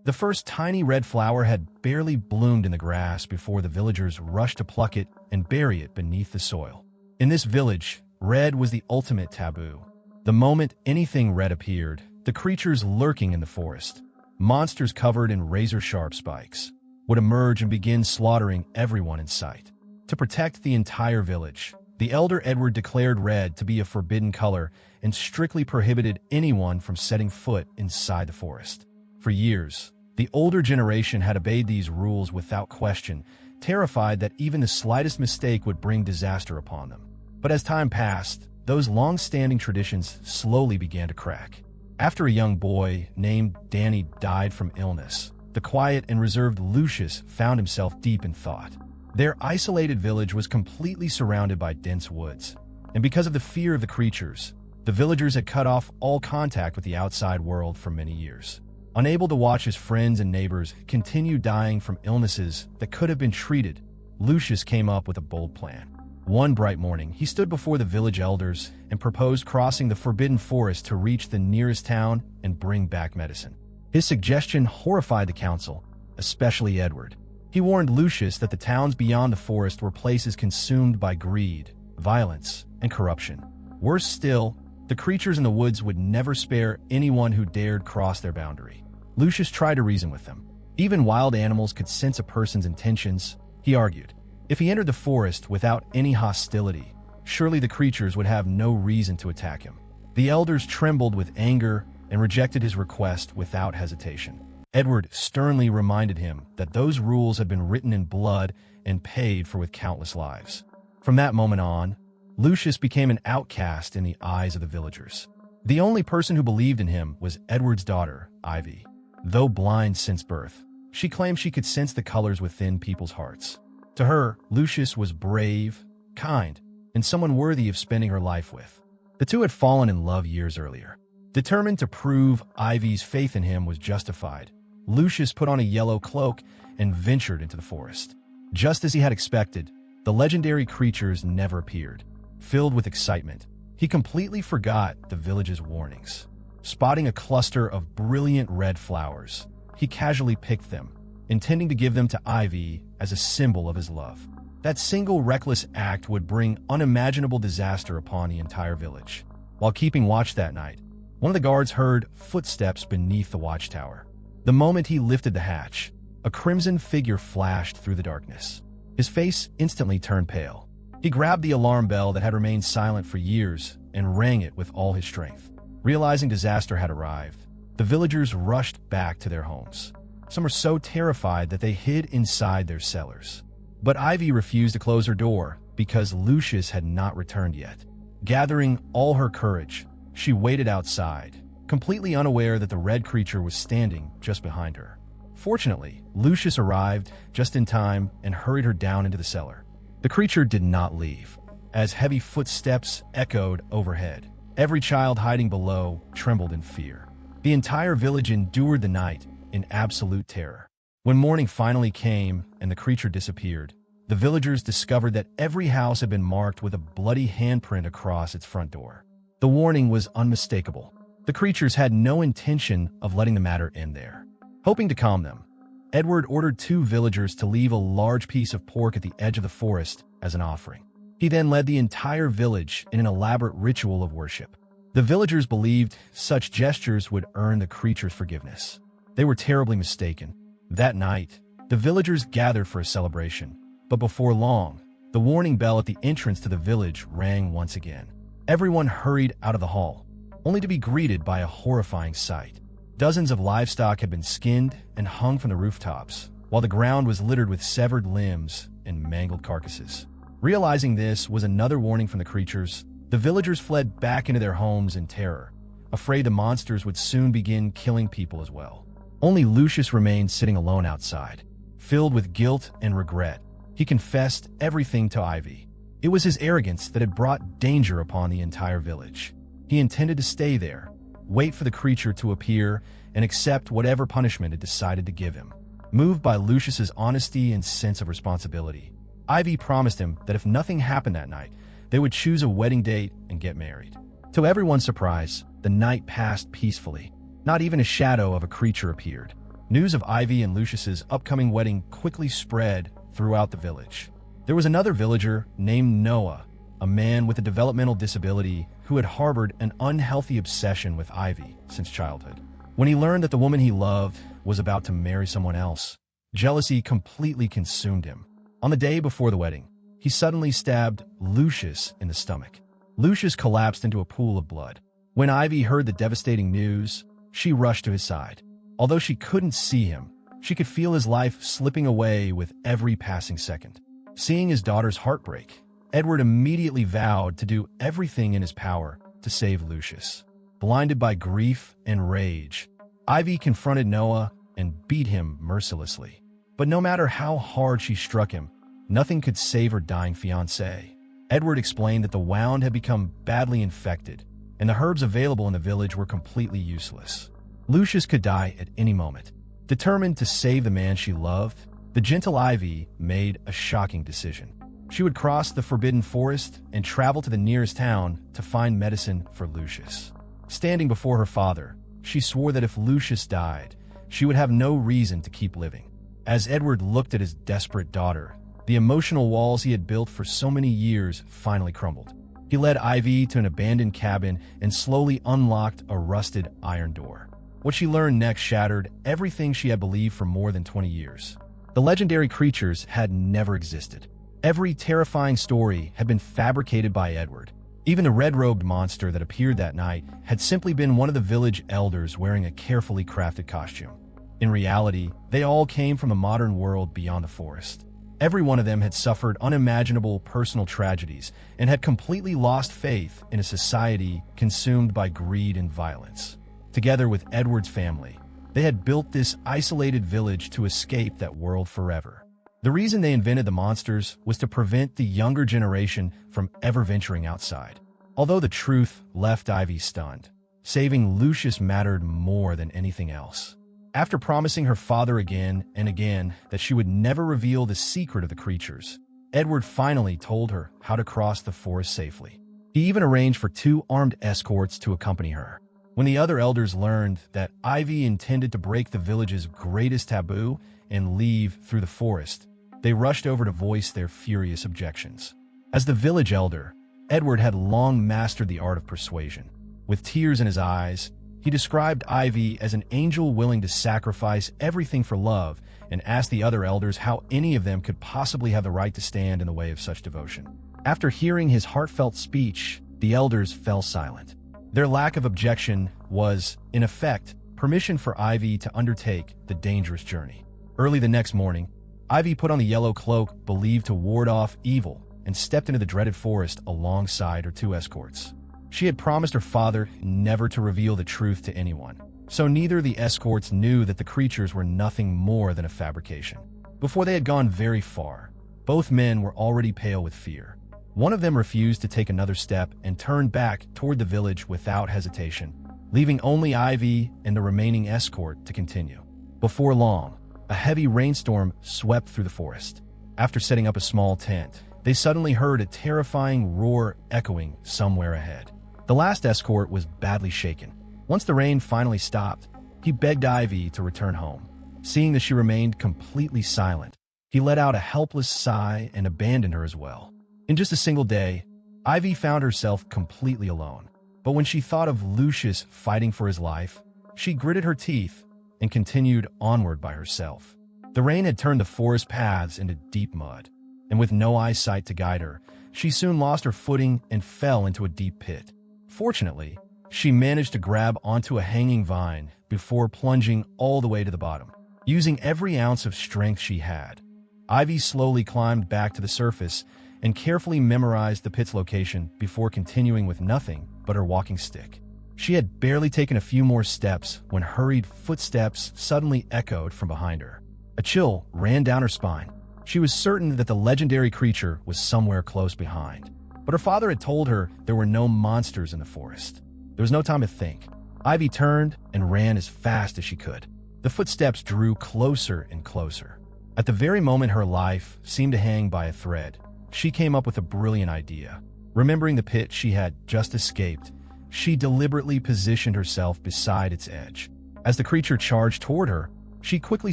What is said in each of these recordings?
The first tiny red flower had barely bloomed in the grass before the villagers rushed to pluck it and bury it beneath the soil. In this village, red was the ultimate taboo. The moment anything red appeared, the creatures lurking in the forest, monsters covered in razor-sharp spikes, would emerge and begin slaughtering everyone in sight. To protect the entire village, the elder Edward declared red to be a forbidden color and strictly prohibited anyone from setting foot inside the forest. For years, the older generation had obeyed these rules without question, terrified that even the slightest mistake would bring disaster upon them. But as time passed, those long-standing traditions slowly began to crack. After a young boy named Danny died from illness, the quiet and reserved Lucius found himself deep in thought. Their isolated village was completely surrounded by dense woods, and because of the fear of the creatures, the villagers had cut off all contact with the outside world for many years. Unable to watch his friends and neighbors continue dying from illnesses that could have been treated, Lucius came up with a bold plan. One bright morning, he stood before the village elders and proposed crossing the forbidden forest to reach the nearest town and bring back medicine. His suggestion horrified the council, especially Edward. He warned Lucius that the towns beyond the forest were places consumed by greed, violence, and corruption. Worse still, the creatures in the woods would never spare anyone who dared cross their boundary. Lucius tried to reason with them. Even wild animals could sense a person's intentions, he argued. If he entered the forest without any hostility, surely the creatures would have no reason to attack him. The elders trembled with anger and rejected his request without hesitation. Edward sternly reminded him that those rules had been written in blood and paid for with countless lives. From that moment on, Lucius became an outcast in the eyes of the villagers. The only person who believed in him was Edward's daughter, Ivy. Though blind since birth, she claimed she could sense the colors within people's hearts. To her, Lucius was brave, kind, and someone worthy of spending her life with. The two had fallen in love years earlier. Determined to prove Ivy's faith in him was justified, Lucius put on a yellow cloak and ventured into the forest. Just as he had expected, the legendary creatures never appeared. Filled with excitement, he completely forgot the village's warnings. Spotting a cluster of brilliant red flowers, he casually picked them, intending to give them to Ivy as a symbol of his love. That single reckless act would bring unimaginable disaster upon the entire village. While keeping watch that night, one of the guards heard footsteps beneath the watchtower. The moment he lifted the hatch, a crimson figure flashed through the darkness. His face instantly turned pale. He grabbed the alarm bell that had remained silent for years and rang it with all his strength. Realizing disaster had arrived, the villagers rushed back to their homes. Some were so terrified that they hid inside their cellars. But Ivy refused to close her door because Lucius had not returned yet. Gathering all her courage, she waited outside, completely unaware that the red creature was standing just behind her. Fortunately, Lucius arrived just in time and hurried her down into the cellar. The creature did not leave. As heavy footsteps echoed overhead, every child hiding below trembled in fear. The entire village endured the night in absolute terror. When morning finally came and the creature disappeared, the villagers discovered that every house had been marked with a bloody handprint across its front door. The warning was unmistakable. The creatures had no intention of letting the matter end there. Hoping to calm them, Edward ordered two villagers to leave a large piece of pork at the edge of the forest as an offering. He then led the entire village in an elaborate ritual of worship. The villagers believed such gestures would earn the creatures' forgiveness. They were terribly mistaken. That night, the villagers gathered for a celebration, but before long, the warning bell at the entrance to the village rang once again. Everyone hurried out of the hall, only to be greeted by a horrifying sight. Dozens of livestock had been skinned and hung from the rooftops, while the ground was littered with severed limbs and mangled carcasses. Realizing this was another warning from the creatures, the villagers fled back into their homes in terror, afraid the monsters would soon begin killing people as well. Only Lucius remained sitting alone outside, filled with guilt and regret. He confessed everything to Ivy. It was his arrogance that had brought danger upon the entire village. He intended to stay there, wait for the creature to appear, and accept whatever punishment it decided to give him. Moved by Lucius's honesty and sense of responsibility, Ivy promised him that if nothing happened that night, they would choose a wedding date and get married. To everyone's surprise, the night passed peacefully. Not even a shadow of a creature appeared. News of Ivy and Lucius's upcoming wedding quickly spread throughout the village. There was another villager named Noah, a man with a developmental disability who had harbored an unhealthy obsession with Ivy since childhood. When he learned that the woman he loved was about to marry someone else, jealousy completely consumed him. On the day before the wedding, he suddenly stabbed Lucius in the stomach. Lucius collapsed into a pool of blood. When Ivy heard the devastating news, she rushed to his side. Although she couldn't see him, she could feel his life slipping away with every passing second. Seeing his daughter's heartbreak, Edward immediately vowed to do everything in his power to save Lucius. Blinded by grief and rage, Ivy confronted Noah and beat him mercilessly. But no matter how hard she struck him, nothing could save her dying fiancé. Edward explained that the wound had become badly infected, and the herbs available in the village were completely useless. Lucius could die at any moment. Determined to save the man she loved, the gentle Ivy made a shocking decision. She would cross the forbidden forest and travel to the nearest town to find medicine for Lucius. Standing before her father, she swore that if Lucius died, she would have no reason to keep living. As Edward looked at his desperate daughter, the emotional walls he had built for so many years finally crumbled. He led Ivy to an abandoned cabin and slowly unlocked a rusted iron door. What she learned next shattered everything she had believed for more than 20 years. The legendary creatures had never existed. Every terrifying story had been fabricated by Edward. Even the red-robed monster that appeared that night had simply been one of the village elders wearing a carefully crafted costume. In reality, they all came from a modern world beyond the forest. Every one of them had suffered unimaginable personal tragedies and had completely lost faith in a society consumed by greed and violence. Together with Edward's family, they had built this isolated village to escape that world forever. The reason they invented the monsters was to prevent the younger generation from ever venturing outside. Although the truth left Ivy stunned, saving Lucius mattered more than anything else. After promising her father again and again that she would never reveal the secret of the creatures, Edward finally told her how to cross the forest safely. He even arranged for 2 armed escorts to accompany her. When the other elders learned that Ivy intended to break the village's greatest taboo and leave through the forest, they rushed over to voice their furious objections. As the village elder, Edward had long mastered the art of persuasion. With tears in his eyes, he described Ivy as an angel willing to sacrifice everything for love and asked the other elders how any of them could possibly have the right to stand in the way of such devotion. After hearing his heartfelt speech, the elders fell silent. Their lack of objection was, in effect, permission for Ivy to undertake the dangerous journey. Early the next morning, Ivy put on the yellow cloak believed to ward off evil and stepped into the dreaded forest alongside her 2 escorts. She had promised her father never to reveal the truth to anyone, so neither the escorts knew that the creatures were nothing more than a fabrication. Before they had gone very far, both men were already pale with fear. One of them refused to take another step and turned back toward the village without hesitation, leaving only Ivy and the remaining escort to continue. Before long, a heavy rainstorm swept through the forest. After setting up a small tent, they suddenly heard a terrifying roar echoing somewhere ahead. The last escort was badly shaken. Once the rain finally stopped, he begged Ivy to return home. Seeing that she remained completely silent, he let out a helpless sigh and abandoned her as well. In just a single day, Ivy found herself completely alone. But when she thought of Lucius fighting for his life, she gritted her teeth and continued onward by herself. The rain had turned the forest paths into deep mud, and with no eyesight to guide her, she soon lost her footing and fell into a deep pit. Fortunately, she managed to grab onto a hanging vine before plunging all the way to the bottom. Using every ounce of strength she had, Ivy slowly climbed back to the surface and carefully memorized the pit's location before continuing with nothing but her walking stick. She had barely taken a few more steps when hurried footsteps suddenly echoed from behind her. A chill ran down her spine. She was certain that the legendary creature was somewhere close behind. But her father had told her there were no monsters in the forest. There was no time to think. Ivy turned and ran as fast as she could. The footsteps drew closer and closer. At the very moment her life seemed to hang by a thread, she came up with a brilliant idea. Remembering the pit she had just escaped, she deliberately positioned herself beside its edge. As the creature charged toward her, She quickly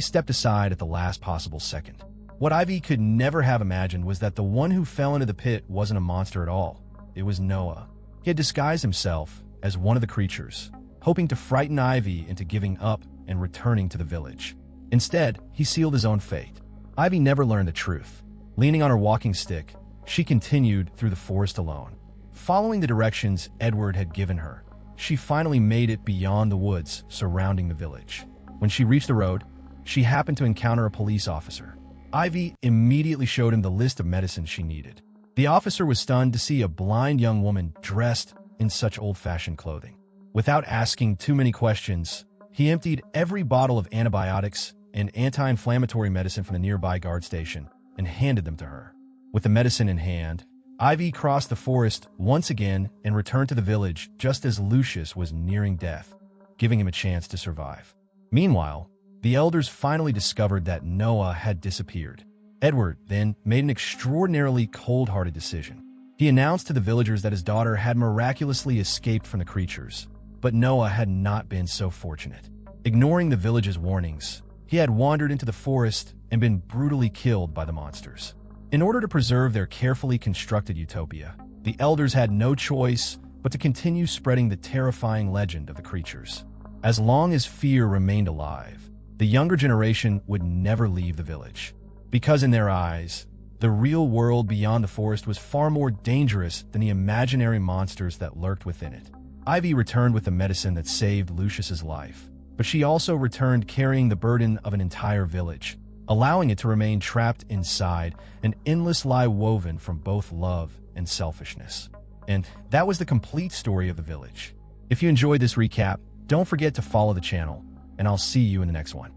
stepped aside at the last possible second. What Ivy could never have imagined was that the one who fell into the pit wasn't a monster at all. It was Noah. He had disguised himself as one of the creatures, hoping to frighten Ivy into giving up and returning to the village. Instead, he sealed his own fate. Ivy never learned the truth. Leaning on her walking stick, she continued through the forest alone. Following the directions Edward had given her, she finally made it beyond the woods surrounding the village. When she reached the road, she happened to encounter a police officer. Ivy immediately showed him the list of medicines she needed. The officer was stunned to see a blind young woman dressed in such old-fashioned clothing. Without asking too many questions, he emptied every bottle of antibiotics and anti-inflammatory medicine from the nearby guard station and handed them to her. With the medicine in hand, Ivy crossed the forest once again and returned to the village just as Lucius was nearing death, giving him a chance to survive. Meanwhile, the elders finally discovered that Noah had disappeared. Edward then made an extraordinarily cold-hearted decision. He announced to the villagers that his daughter had miraculously escaped from the creatures, but Noah had not been so fortunate. Ignoring the village's warnings, he had wandered into the forest and been brutally killed by the monsters. In order to preserve their carefully constructed utopia, the elders had no choice but to continue spreading the terrifying legend of the creatures. As long as fear remained alive, the younger generation would never leave the village. Because in their eyes, the real world beyond the forest was far more dangerous than the imaginary monsters that lurked within it. Ivy returned with the medicine that saved Lucius's life, but she also returned carrying the burden of an entire village, allowing it to remain trapped inside an endless lie woven from both love and selfishness. And that was the complete story of the village. If you enjoyed this recap, don't forget to follow the channel, and I'll see you in the next one.